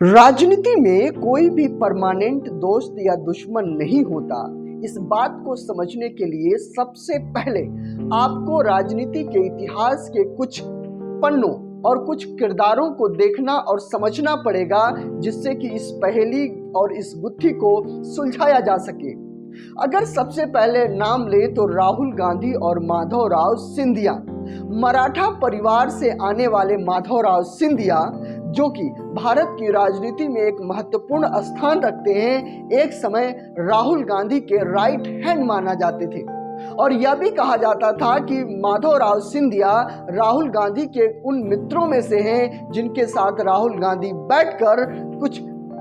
राजनीति में कोई भी परमानेंट दोस्त या दुश्मन नहीं होता। इस बात को समझने के लिए सबसे पहले आपको राजनीति के इतिहास के कुछ पन्नों और कुछ किरदारों को देखना और समझना पड़ेगा, जिससे कि इस पहेली और इस गुत्थी को सुलझाया जा सके। अगर सबसे पहले नाम लें तो राहुल गांधी और माधवराव सिंधिया। मराठा परिवार से आने वाले माधवराव सिंधिया, जो कि भारत की राजनीति में एक महत्वपूर्ण स्थान रखते हैं, एक समय राहुल गांधी के राइट हैंड माना जाते थे। और यह भी कहा जाता था कि माधवराव सिंधिया राहुल गांधी के उन मित्रों में से हैं जिनके साथ राहुल गांधी बैठकर कुछ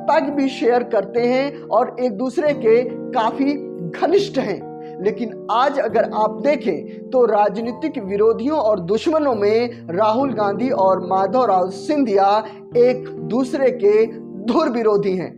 पग भी शेयर करते हैं और एक दूसरे के काफी घनिष्ठ हैं। लेकिन आज अगर आप देखें तो राजनीतिक विरोधियों और दुश्मनों में राहुल गांधी और माधवराव सिंधिया एक दूसरे के धुर विरोधी हैं।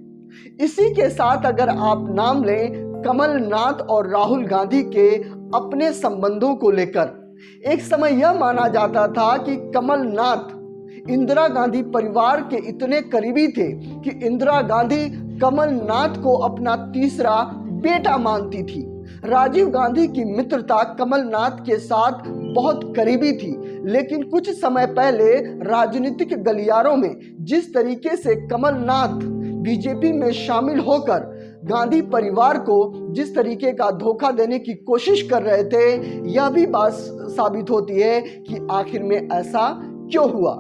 इसी के साथ अगर आप नाम लें कमलनाथ और राहुल गांधी के अपने संबंधों को लेकर, एक समय यह माना जाता था कि कमलनाथ इंदिरा गांधी परिवार के इतने करीबी थे कि इंदिरा गांधी कमलनाथ को अपना तीसरा बेटा मानती थी। राजीव गांधी की मित्रता कमलनाथ के साथ बहुत करीबी थी, लेकिन कुछ समय पहले राजनीतिक गलियारों में जिस तरीके से कमलनाथ बीजेपी में शामिल होकर गांधी परिवार को जिस तरीके का धोखा देने की कोशिश कर रहे थे, यह भी बात साबित होती है कि आखिर में ऐसा क्यों हुआ।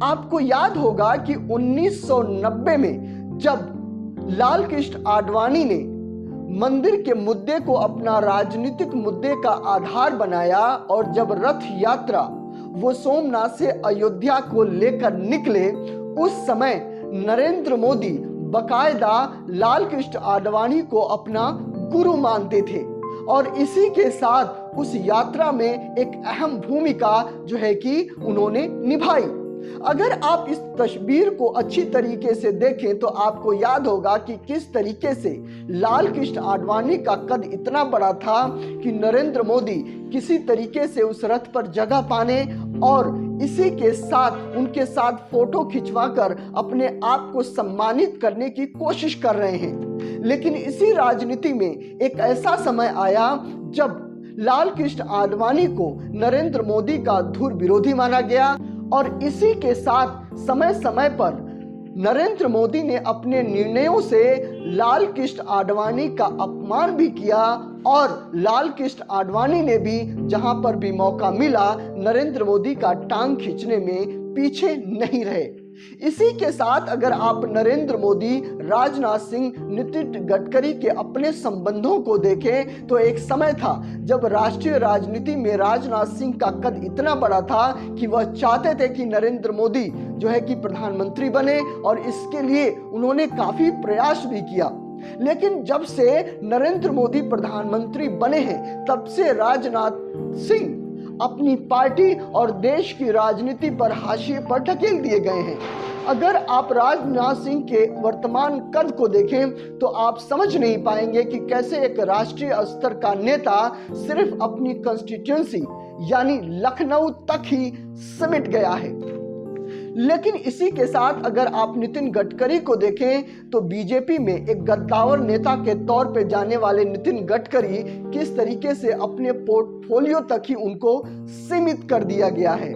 आपको याद होगा कि 1990 में जब लाल कृष्ण आडवाणी ने मंदिर के मुद्दे को अपना राजनीतिक मुद्दे का आधार बनाया और जब रथ यात्रा वो सोमनाथ से अयोध्या को लेकर निकले, उस समय नरेंद्र मोदी बकायदा लाल कृष्ण आडवाणी को अपना गुरु मानते थे और इसी के साथ उस यात्रा में एक अहम भूमिका जो है कि उन्होंने निभाई। अगर आप इस तस्वीर को अच्छी तरीके से देखें तो आपको याद होगा कि किस तरीके से लाल कृष्ण आडवाणी का कद इतना बड़ा था कि नरेंद्र मोदी किसी तरीके से उस रथ पर जगह पाने और इसी के साथ उनके साथ फोटो खिंचवाकर अपने आप को सम्मानित करने की कोशिश कर रहे हैं। लेकिन इसी राजनीति में एक ऐसा समय आया जब लाल कृष्ण आडवाणी को नरेंद्र मोदी का धुर विरोधी माना गया और इसी के साथ समय समय पर नरेंद्र मोदी ने अपने निर्णयों से लाल कृष्ण आडवाणी का अपमान भी किया और लाल कृष्ण आडवाणी ने भी जहां पर भी मौका मिला नरेंद्र मोदी का टांग खींचने में पीछे नहीं रहे। इसी के साथ अगर आप नरेंद्र मोदी, राजनाथ सिंह, नितिन गडकरी के अपने संबंधों को देखें तो एक समय था जब राष्ट्रीय राजनीति में राजनाथ सिंह का कद इतना बड़ा था कि वह चाहते थे कि नरेंद्र मोदी जो है कि प्रधानमंत्री बने और इसके लिए उन्होंने काफी प्रयास भी किया। लेकिन जब से नरेंद्र मोदी प्रधानमंत्री बने हैं तब से राजनाथ सिंह अपनी पार्टी और देश की राजनीति पर हाशिए पर ढकेल दिए गए हैं। अगर आप राजनाथ सिंह के वर्तमान कद को देखें तो आप समझ नहीं पाएंगे कि कैसे एक राष्ट्रीय स्तर का नेता सिर्फ अपनी कंस्टिट्यूएंसी यानी लखनऊ तक ही सिमट गया है। लेकिन इसी के साथ अगर आप नितिन गडकरी को देखें तो बीजेपी में एक गद्दावर नेता के तौर पे जाने वाले नितिन गडकरी किस तरीके से अपने पोर्टफोलियो तक ही उनको सीमित कर दिया गया है।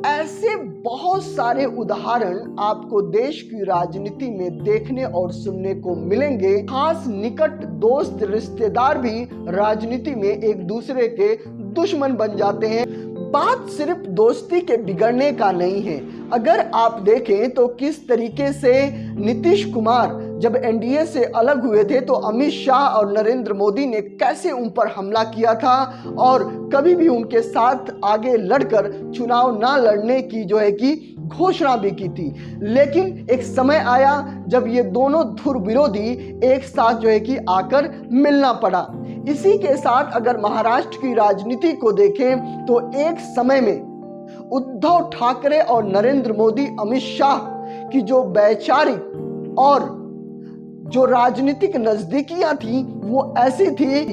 ऐसे बहुत सारे उदाहरण आपको देश की राजनीति में देखने और सुनने को मिलेंगे। खास निकट दोस्त रिश्तेदार भी राजनीति में एक दूसरे के दुश्मन बन जाते हैं। बात सिर्फ दोस्ती के बिगड़ने का नहीं है। अगर आप देखें तो किस तरीके से नीतीश कुमार जब एनडीए से अलग हुए थे तो अमित शाह और नरेंद्र मोदी ने कैसे उन पर हमला किया था और कभी भी उनके साथ आगे लड़कर चुनाव ना लड़ने की जो है कि घोषणा भी की थी। लेकिन एक समय आया जब ये दोनों धुर विरोधी एक साथ जो है कि आकर मिलना पड़ा। इसी के साथ अगर महाराष्ट्र की राजनीति को देखें तो एक समय में उद्धव ठाकरे और नरेंद्र मोदी, अमित शाह की जो वैचारिक और जो राजनीतिक नजदीकियां थी वो ऐसी थी,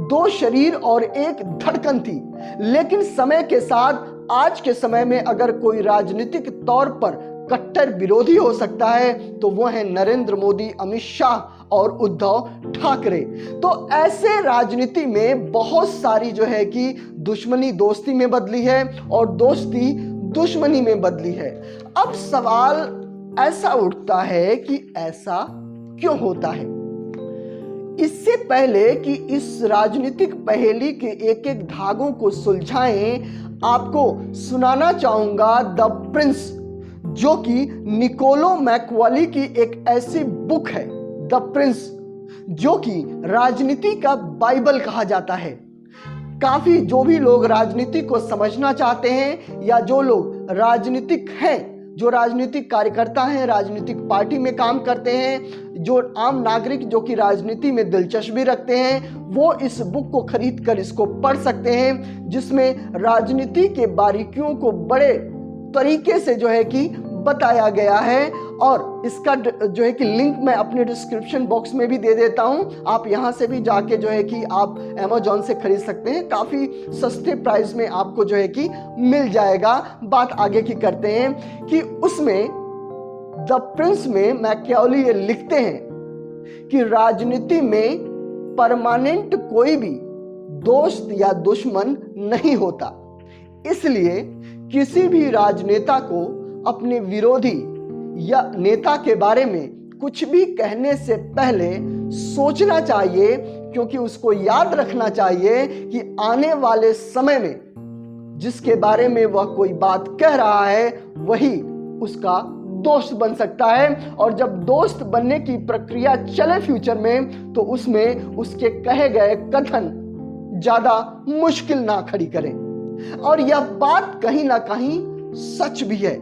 दो शरीर और एक धड़कन थी। लेकिन समय के साथ आज के समय में अगर कोई राजनीतिक तौर पर कट्टर विरोधी हो सकता है तो वो है नरेंद्र मोदी, अमित शाह और उद्धव ठाकरे। तो ऐसे राजनीति में बहुत सारी जो है कि दुश्मनी दोस्ती में बदली है और दोस्ती दुश्मनी में बदली है। अब सवाल ऐसा उठता है कि ऐसा क्यों होता है। इससे पहले कि इस राजनीतिक पहेली के एक एक धागों को सुलझाएं, आपको सुनाना चाहूंगा द प्रिंस, जो कि निकोलो मैकियावेली की एक ऐसी बुक है, द प्रिंस, जो कि राजनीति का बाइबल कहा जाता है। काफी जो भी लोग राजनीति को समझना चाहते हैं या जो लोग राजनीतिक हैं, जो राजनीतिक कार्यकर्ता हैं, राजनीतिक पार्टी में काम करते हैं, जो आम नागरिक जो कि राजनीति में दिलचस्पी रखते हैं, वो इस बुक को खरीद कर इसको पढ़ सकते हैं, जिसमें राजनीति के बारीकियों को बड़े तरीके से जो है कि बताया गया है। और इसका जो है कि लिंक मैं अपने डिस्क्रिप्शन बॉक्स में भी दे देता हूं। आप यहां से भी जाके जो है कि आप अमेज़न से खरीद सकते हैं, काफी सस्ते प्राइस में आपको जो है कि मिल जाएगा। बात आगे की करते हैं कि उसमें द प्रिंस में मैकियावेली ये लिखते हैं कि राजनीति में परमानेंट कोई भी दोस्त या दुश्मन नहीं होता, इसलिए किसी भी राजनेता को अपने विरोधी या नेता के बारे में कुछ भी कहने से पहले सोचना चाहिए, क्योंकि उसको याद रखना चाहिए कि आने वाले समय में जिसके बारे में वह कोई बात कह रहा है वही उसका दोस्त बन सकता है। और जब दोस्त बनने की प्रक्रिया चले फ्यूचर में, तो उसमें उसके कहे गए कथन ज्यादा मुश्किल ना खड़ी करें। और यह बात कहीं ना कहीं सच भी है।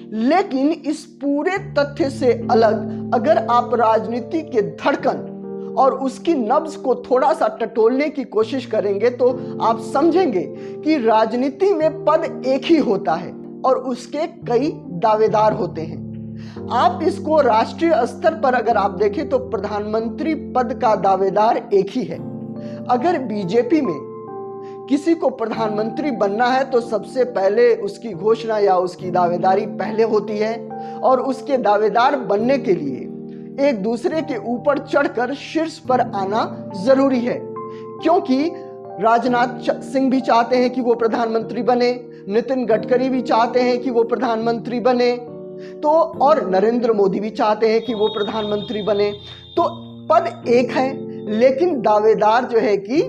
लेकिन इस पूरे तथ्य से अलग अगर आप राजनीति के धड़कन और उसकी नब्ज को थोड़ा सा टटोलने की कोशिश करेंगे तो आप समझेंगे कि राजनीति में पद एक ही होता है और उसके कई दावेदार होते हैं। आप इसको राष्ट्रीय स्तर पर अगर आप देखें तो प्रधानमंत्री पद का दावेदार एक ही है। अगर बीजेपी में किसी को प्रधानमंत्री बनना है तो सबसे पहले उसकी घोषणा या उसकी दावेदारी पहले होती है, और उसके दावेदार बनने के लिए एक दूसरे के ऊपर चढ़कर शीर्ष पर आना जरूरी है। क्योंकि राजनाथ सिंह भी चाहते हैं कि वो प्रधानमंत्री बने, नितिन गडकरी भी चाहते हैं कि वो प्रधानमंत्री बने, तो और नरेंद्र मोदी भी चाहते हैं कि वो प्रधानमंत्री बने। तो पद एक है लेकिन दावेदार जो है कि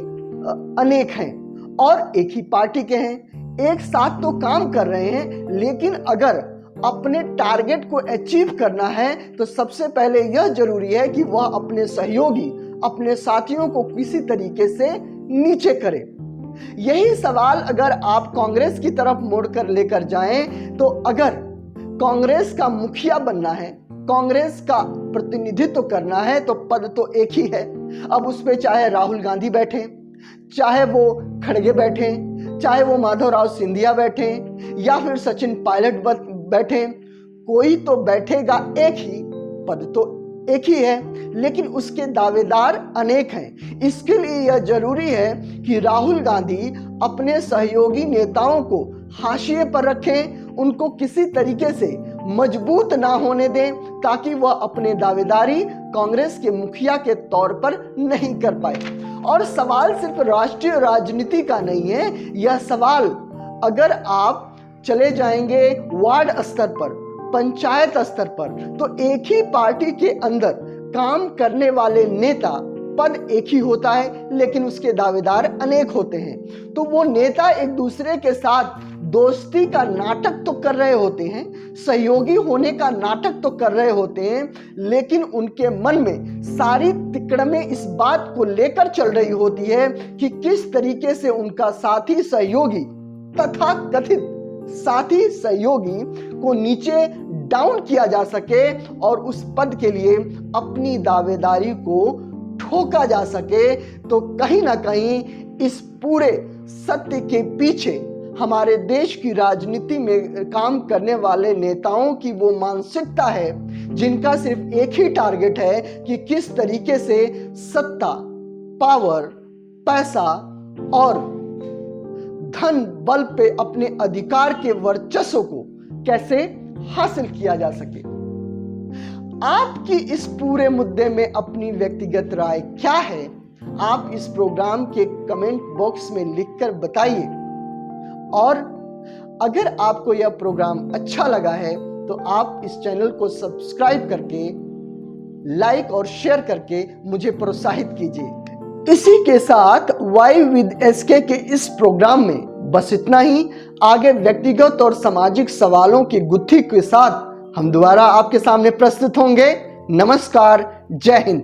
अनेक हैं और एक ही पार्टी के हैं, एक साथ तो काम कर रहे हैं। लेकिन अगर अपने टारगेट को अचीव करना है तो सबसे पहले यह जरूरी है कि वह अपने सहयोगी, अपने साथियों को किसी तरीके से नीचे करे। यही सवाल अगर आप कांग्रेस की तरफ मोड़कर लेकर जाएं तो अगर कांग्रेस का मुखिया बनना है, कांग्रेस का प्रतिनिधित्व करना है तो पद तो एक ही है। अब उस पे चाहे राहुल गांधी बैठे, चाहे वो खड़गे बैठे, चाहे वो माधवराव सिंधिया बैठे या फिर सचिन पायलट बैठे, कोई तो बैठेगा, एक ही पद तो एक ही है लेकिन उसके दावेदार अनेक हैं। इसके लिए यह जरूरी है कि राहुल गांधी अपने सहयोगी नेताओं को हाशिए पर रखें, उनको किसी तरीके से मजबूत ना होने दें ताकि वह अपने दावेदारी कांग्रेस के मुखिया के तौर पर नहीं कर पाए। और सवाल सिर्फ राष्ट्रीय राजनीति का नहीं है, यह सवाल अगर आप चले जाएंगे वार्ड स्तर पर, पंचायत स्तर पर, तो एक ही पार्टी के अंदर काम करने वाले नेता पद एक ही होता है लेकिन उसके दावेदार अनेक होते हैं। तो वो नेता एक दूसरे के साथ दोस्ती का नाटक तो कर रहे होते हैं, सहयोगी होने का नाटक तो कर रहे होते हैं, लेकिन उनके मन में सारी तिकड़में इस बात को लेकर चल रही होती है कि किस तरीके से उनका साथी सहयोगी तथा कथित साथी सहयोगी को नीचे डाउन किया जा सके और उस पद के लिए अपनी दावेदारी को ठोका जा सके। तो कहीं ना कहीं इस पूरे सत्य के पीछे हमारे देश की राजनीति में काम करने वाले नेताओं की वो मानसिकता है जिनका सिर्फ एक ही टारगेट है कि किस तरीके से सत्ता, पावर, पैसा और धन बल पे अपने अधिकार के वर्चस्व को कैसे हासिल किया जा सके। आपकी इस पूरे मुद्दे में अपनी व्यक्तिगत राय क्या है, आप इस प्रोग्राम के कमेंट बॉक्स में लिखकर बताइए। और अगर आपको यह प्रोग्राम अच्छा लगा है तो आप इस चैनल को सब्सक्राइब करके, लाइक और शेयर करके मुझे प्रोत्साहित कीजिए। इसी के साथ वाई विद एसके के इस प्रोग्राम में बस इतना ही। आगे व्यक्तिगत और सामाजिक सवालों की गुत्थी के साथ हम दोबारा आपके सामने प्रस्तुत होंगे। नमस्कार, जय हिंद।